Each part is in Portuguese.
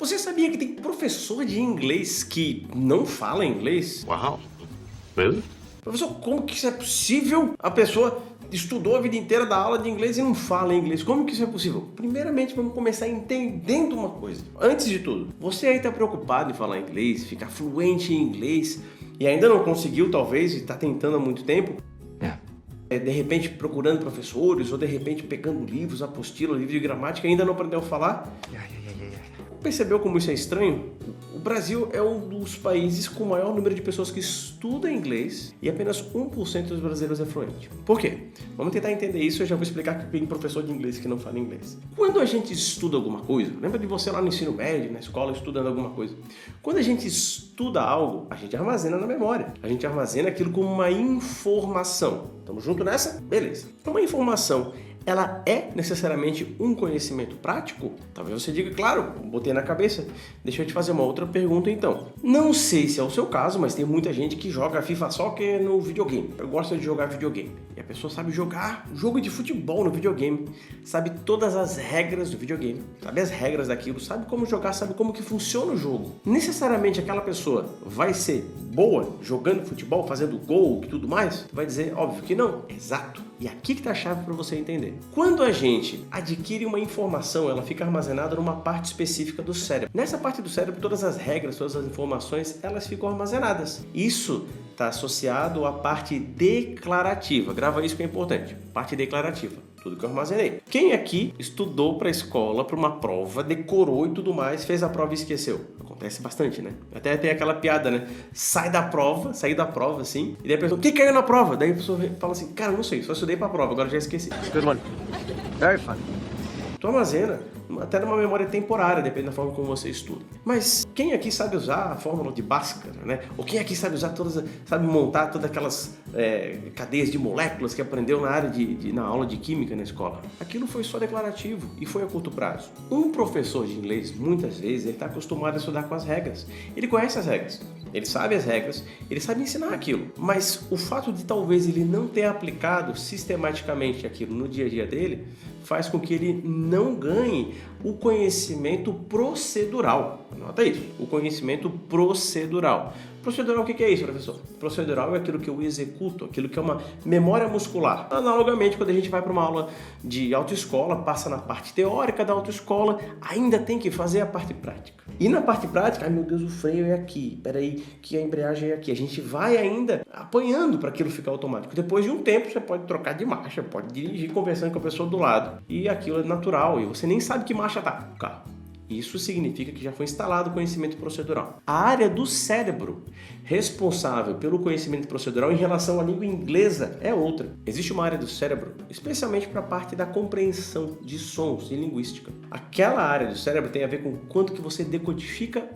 Você sabia que tem professor de inglês que não fala inglês? Wow. Really? Professor, como que isso é possível? A pessoa estudou a vida inteira da aula de inglês e não fala inglês. Como que isso é possível? Primeiramente, vamos começar entendendo uma coisa. Antes de tudo, você aí está preocupado em falar inglês, ficar fluente em inglês e ainda não conseguiu, talvez, e está tentando há muito tempo? De repente procurando professores ou de repente pegando livros, apostila, livro de gramática e ainda não aprendeu a falar? Percebeu como isso é estranho? O Brasil é um dos países com o maior número de pessoas que estudam inglês e apenas 1% dos brasileiros é fluente. Por quê? Vamos tentar entender isso, eu já vou explicar que tem professor de inglês que não fala inglês. Quando a gente estuda alguma coisa, lembra de você lá no ensino médio, na escola, estudando alguma coisa. Quando a gente estuda algo, a gente armazena na memória. A gente armazena aquilo como uma informação. Estamos juntos nessa? Beleza. Uma informação, ela é necessariamente um conhecimento prático? Talvez você diga, claro, botei na cabeça. Deixa eu te fazer uma outra pergunta então. Não sei se é o seu caso, mas tem muita gente que joga FIFA Soccer no videogame. Eu gosto de jogar videogame. E a pessoa sabe jogar jogo de futebol no videogame. Sabe todas as regras do videogame. Sabe as regras daquilo. Sabe como jogar, sabe como que funciona o jogo. Necessariamente aquela pessoa vai ser boa jogando futebol, fazendo gol e tudo mais? Tu vai dizer, óbvio que não. Exato. E aqui que está a chave para você entender. Quando a gente adquire uma informação, ela fica armazenada numa parte específica do cérebro. Nessa parte do cérebro, todas as regras, todas as informações, elas ficam armazenadas. Isso está associado à parte declarativa. Grava isso que é importante. Parte declarativa. Tudo que eu armazenei. Quem aqui estudou para a escola, para uma prova, decorou e tudo mais, fez a prova e esqueceu? Acontece bastante, né? Até tem aquela piada, né? Sair da prova assim, e daí a pessoa, o que caiu na prova? Daí a pessoa fala assim, cara, não sei, só estudei para a prova, agora já esqueci. Good one. Very fun. Tu armazena até numa memória temporária, depende da forma como você estuda. Mas quem aqui sabe usar a fórmula de Bhaskara, né? Ou quem aqui sabe usar sabe montar todas aquelas cadeias de moléculas que aprendeu na área na aula de química na escola? Aquilo foi só declarativo e foi a curto prazo. Um professor de inglês, muitas vezes, ele está acostumado a estudar com as regras. Ele conhece as regras, ele sabe as regras, ele sabe ensinar aquilo. Mas o fato de talvez ele não ter aplicado sistematicamente aquilo no dia a dia dele faz com que ele não ganhe o conhecimento procedural. Anota isso, o conhecimento procedural. Procedural, o que é isso, professor? Procedural é aquilo que eu executo, aquilo que é uma memória muscular. Analogamente, quando a gente vai para uma aula de autoescola, passa na parte teórica da autoescola, ainda tem que fazer a parte prática. E na parte prática, ai meu Deus, o freio é aqui, peraí, que a embreagem é aqui. A gente vai ainda apanhando para aquilo ficar automático. Depois de um tempo, você pode trocar de marcha, pode dirigir conversando com a pessoa do lado. E aquilo é natural, e você nem sabe que marcha tá o carro. Isso significa que já foi instalado o conhecimento procedural. A área do cérebro responsável pelo conhecimento procedural em relação à língua inglesa é outra. Existe uma área do cérebro especialmente para a parte da compreensão de sons e linguística. Aquela área do cérebro tem a ver com o quanto que você decodifica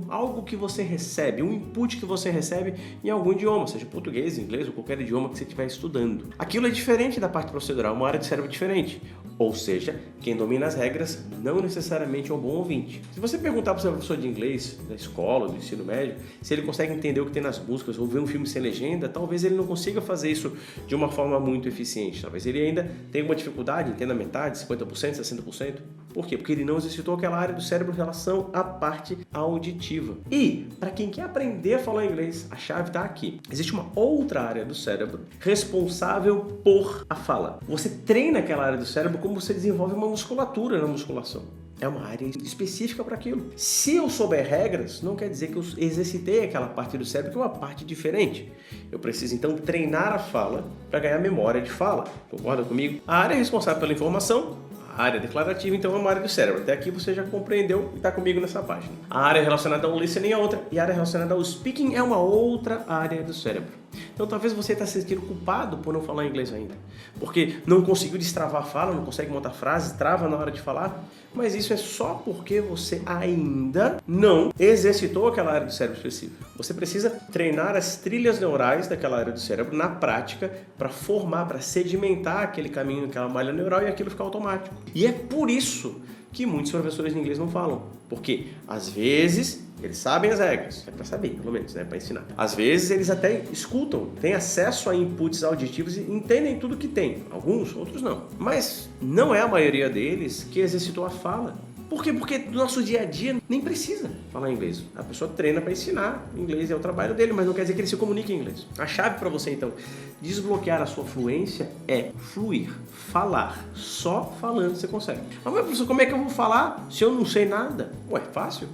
algo que você recebe, um input que você recebe em algum idioma, seja português, inglês ou qualquer idioma que você estiver estudando. Aquilo é diferente da parte procedural, uma área do cérebro diferente. Ou seja, quem domina as regras não necessariamente é um bom ouvinte. Se você perguntar para o seu professor de inglês, da escola, do ensino médio, se ele consegue entender o que tem nas músicas ou ver um filme sem legenda, talvez ele não consiga fazer isso de uma forma muito eficiente. Talvez ele ainda tenha uma dificuldade, entenda metade, 50%, 60%. Por quê? Porque ele não exercitou aquela área do cérebro em relação à parte auditiva. E, para quem quer aprender a falar inglês, a chave está aqui. Existe uma outra área do cérebro responsável por a fala. Você treina aquela área do cérebro como você desenvolve uma musculatura na musculação. É uma área específica para aquilo. Se eu souber regras, não quer dizer que eu exercitei aquela parte do cérebro, que é uma parte diferente. Eu preciso, então, treinar a fala para ganhar memória de fala. Concorda comigo? A área responsável pela informação, a área declarativa, então, é uma área do cérebro. Até aqui você já compreendeu e está comigo nessa página. A área relacionada ao listening é outra, e a área relacionada ao speaking é uma outra área do cérebro. Então talvez você está se sentindo culpado por não falar inglês ainda, porque não conseguiu destravar a fala, não consegue montar frases, trava na hora de falar, mas isso é só porque você ainda não exercitou aquela área do cérebro específica. Você precisa treinar as trilhas neurais daquela área do cérebro na prática para formar, para sedimentar aquele caminho, aquela malha neural e aquilo ficar automático. E é por isso que muitos professores de inglês não falam, porque às vezes eles sabem as regras, é para saber, pelo menos, né, para ensinar. Às vezes eles até escutam, têm acesso a inputs auditivos e entendem tudo que tem. Alguns, outros não. Mas não é a maioria deles que exercitou a fala. Por quê? Porque no nosso dia a dia nem precisa falar inglês. A pessoa treina para ensinar. Inglês é o trabalho dele, mas não quer dizer que ele se comunique em inglês. A chave para você, então, desbloquear a sua fluência é fluir, falar. Só falando você consegue. Mas, professor, como é que eu vou falar se eu não sei nada? Ué, fácil.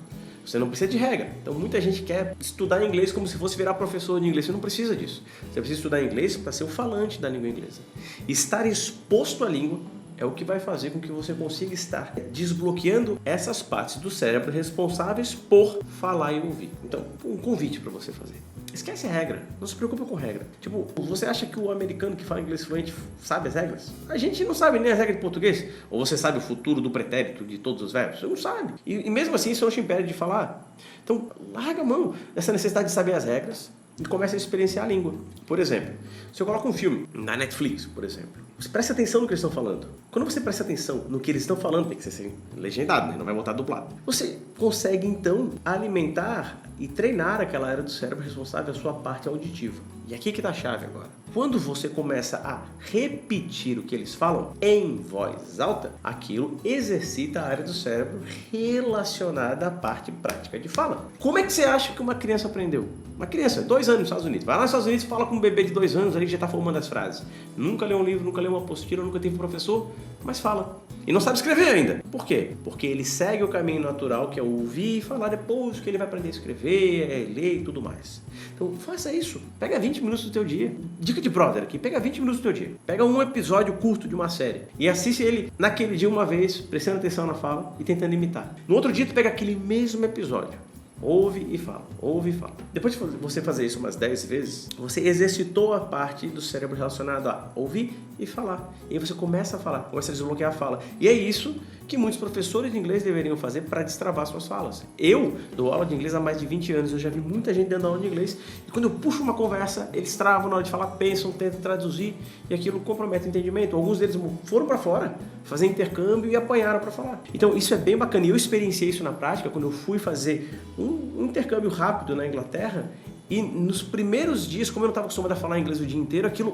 Você não precisa de regra. Então, muita gente quer estudar inglês como se fosse virar professor de inglês. Você não precisa disso. Você precisa estudar inglês para ser o falante da língua inglesa. Estar exposto à língua é o que vai fazer com que você consiga estar desbloqueando essas partes do cérebro responsáveis por falar e ouvir. Então, um convite para você fazer. Esquece a regra. Não se preocupe com regra. Tipo, você acha que o americano que fala inglês fluente sabe as regras? A gente não sabe nem as regras de português. Ou você sabe o futuro do pretérito de todos os verbos? Você não sabe. E mesmo assim, isso não te impede de falar. Então, larga a mão dessa necessidade de saber as regras e comece a experienciar a língua. Por exemplo, se eu coloco um filme na Netflix, por exemplo, você presta atenção no que eles estão falando. Quando você presta atenção no que eles estão falando, tem que ser legendado, né? Não vai voltar dublado. Você consegue, então, alimentar e treinar aquela área do cérebro responsável pela sua parte auditiva. E aqui que está a chave agora. Quando você começa a repetir o que eles falam em voz alta, aquilo exercita a área do cérebro relacionada à parte prática de fala. Como é que você acha que uma criança aprendeu? Uma criança, 2 anos nos Estados Unidos. Vai lá nos Estados Unidos e fala com um bebê de 2 anos, ali que já está formando as frases. Nunca leu um livro, nunca leu uma apostila, nunca teve um professor, mas fala. E não sabe escrever ainda. Por quê? Porque ele segue o caminho natural, que é ouvir e falar depois que ele vai aprender a escrever, ler e tudo mais. Então faça isso. Pega 20 minutos do teu dia. Dica de brother aqui. Pega 20 minutos do teu dia. Pega um episódio curto de uma série e assiste ele naquele dia uma vez, prestando atenção na fala e tentando imitar. No outro dia tu pega aquele mesmo episódio. Ouve e fala, ouve e fala. Depois de você fazer isso umas 10 vezes, você exercitou a parte do cérebro relacionada a ouvir e falar. E aí você começa a falar, começa a desbloquear a fala. E é isso que muitos professores de inglês deveriam fazer para destravar suas falas. Eu dou aula de inglês há mais de 20 anos, eu já vi muita gente dando aula de inglês e quando eu puxo uma conversa, eles travam na hora de falar, pensam, tentam traduzir e aquilo compromete o entendimento. Alguns deles foram para fora, fazer intercâmbio e apanharam para falar. Então isso é bem bacana e eu experienciei isso na prática quando eu fui fazer um intercâmbio rápido na Inglaterra e nos primeiros dias, como eu não estava acostumado a falar inglês o dia inteiro, aquilo,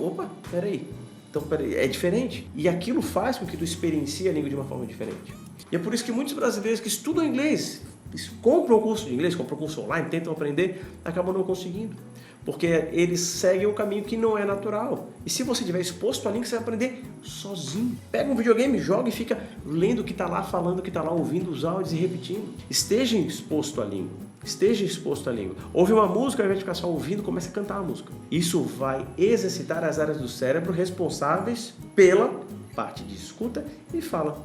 peraí, é diferente. E aquilo faz com que tu experiencie a língua de uma forma diferente. E é por isso que muitos brasileiros que estudam inglês, compram o curso de inglês, compram o curso online, tentam aprender, acabam não conseguindo. Porque eles seguem um caminho que não é natural. E se você estiver exposto à língua, você vai aprender sozinho. Pega um videogame, joga e fica lendo o que está lá, falando o que está lá, ouvindo os áudios e repetindo. Esteja exposto à língua. Esteja exposto à língua. Ouve uma música, ao invés de ficar só ouvindo, comece a cantar a música. Isso vai exercitar as áreas do cérebro responsáveis pela parte de escuta e fala.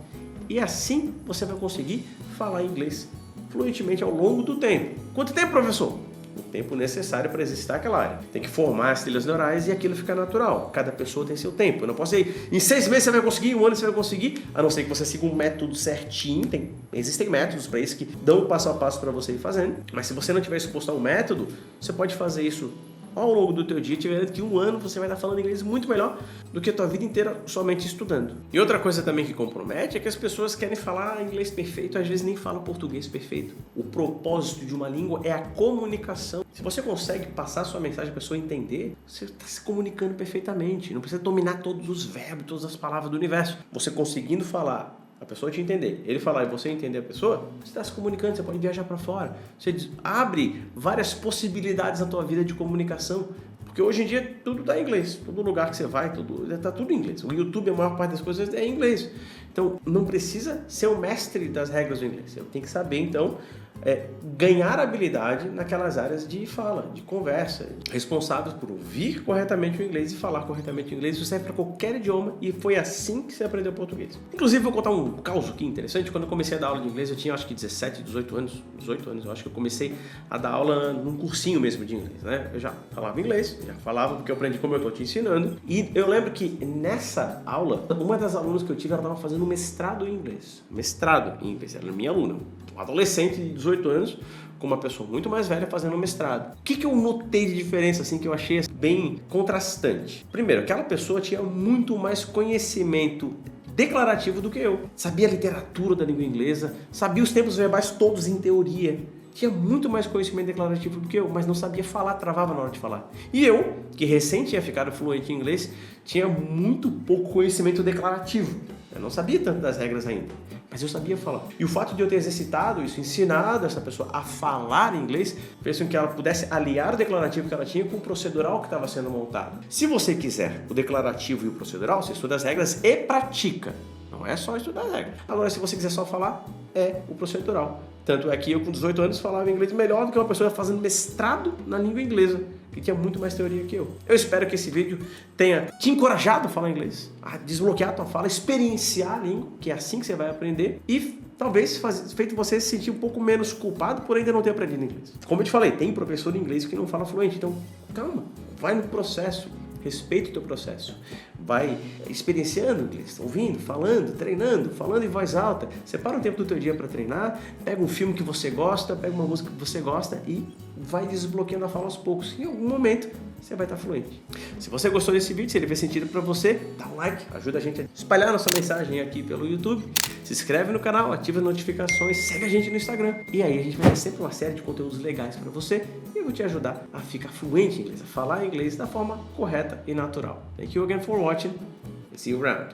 E assim você vai conseguir falar inglês fluentemente ao longo do tempo. Quanto tempo, professor? O tempo necessário para exercitar aquela área. Tem que formar as trilhas neurais e aquilo fica natural. Cada pessoa tem seu tempo. Eu não posso dizer, em 6 meses você vai conseguir, em 1 ano você vai conseguir, a não ser que você siga um método certinho. Existem métodos para isso que dão o passo a passo para você ir fazendo. Mas se você não tiver exposto a um método, você pode fazer isso ao longo do teu dia, te garanto que 1 ano você vai estar falando inglês muito melhor do que a tua vida inteira somente estudando. E outra coisa também que compromete é que as pessoas querem falar inglês perfeito, às vezes nem falam português perfeito. O propósito de uma língua é a comunicação. Se você consegue passar a sua mensagem para a pessoa entender, você está se comunicando perfeitamente. Não precisa dominar todos os verbos, todas as palavras do universo. Você conseguindo falar, a pessoa te entender, ele falar e você entender a pessoa, você está se comunicando, você pode viajar para fora. Você abre várias possibilidades na tua vida de comunicação. Porque hoje em dia tudo está em inglês. Todo lugar que você vai, está tudo em inglês. O YouTube, a maior parte das coisas é em inglês. Então, não precisa ser o mestre das regras do inglês. Você tem que saber, então, ganhar habilidade naquelas áreas de fala, de conversa, responsáveis por ouvir corretamente o inglês e falar corretamente o inglês. Isso serve para qualquer idioma e foi assim que você aprendeu português. Inclusive, vou contar um caso aqui interessante. Quando eu comecei a dar aula de inglês, eu tinha acho que 17, 18 anos. 18 anos, eu acho que eu comecei a dar aula num cursinho mesmo de inglês, né? Eu já falava inglês, já falava porque eu aprendi como eu estou te ensinando. E eu lembro que nessa aula, uma das alunas que eu tive, ela estava fazendo um mestrado em inglês. Mestrado em inglês, ela era minha aluna. Um adolescente de 18 anos, com uma pessoa muito mais velha fazendo um mestrado. O que eu notei de diferença, assim, que eu achei bem contrastante? Primeiro, aquela pessoa tinha muito mais conhecimento declarativo do que eu. Sabia a literatura da língua inglesa, sabia os tempos verbais todos em teoria. Tinha muito mais conhecimento declarativo do que eu, mas não sabia falar, travava na hora de falar. E eu, que recém tinha ficado fluente em inglês, tinha muito pouco conhecimento declarativo. Eu não sabia tanto das regras ainda, mas eu sabia falar. E o fato de eu ter exercitado isso, ensinado essa pessoa a falar inglês, fez com que ela pudesse aliar o declarativo que ela tinha com o procedural que estava sendo montado. Se você quiser o declarativo e o procedural, você estuda as regras e pratica. Não é só estudar as regras. Agora, se você quiser só falar, é o procedural. Tanto é que eu, com 18 anos, falava inglês melhor do que uma pessoa fazendo mestrado na língua inglesa, que tinha muito mais teoria que eu. Eu espero que esse vídeo tenha te encorajado a falar inglês, a desbloquear a tua fala, experienciar a língua, que é assim que você vai aprender, e talvez feito você se sentir um pouco menos culpado por ainda não ter aprendido inglês. Como eu te falei, tem professor de inglês que não fala fluente, então calma, vai no processo. Respeita o teu processo. Vai experienciando inglês, ouvindo, falando, treinando, falando em voz alta. Separa um tempo do teu dia para treinar, pega um filme que você gosta, pega uma música que você gosta e vai desbloqueando a fala aos poucos. Em algum momento você vai estar fluente. Se você gostou desse vídeo, se ele fez sentido para você, dá um like, ajuda a gente a espalhar nossa mensagem aqui pelo YouTube. Se inscreve no canal, ativa as notificações, segue a gente no Instagram. E aí a gente vai ter sempre uma série de conteúdos legais para você e eu vou te ajudar a ficar fluente em inglês, a falar inglês da forma correta e natural. Thank you again for watching and see you around.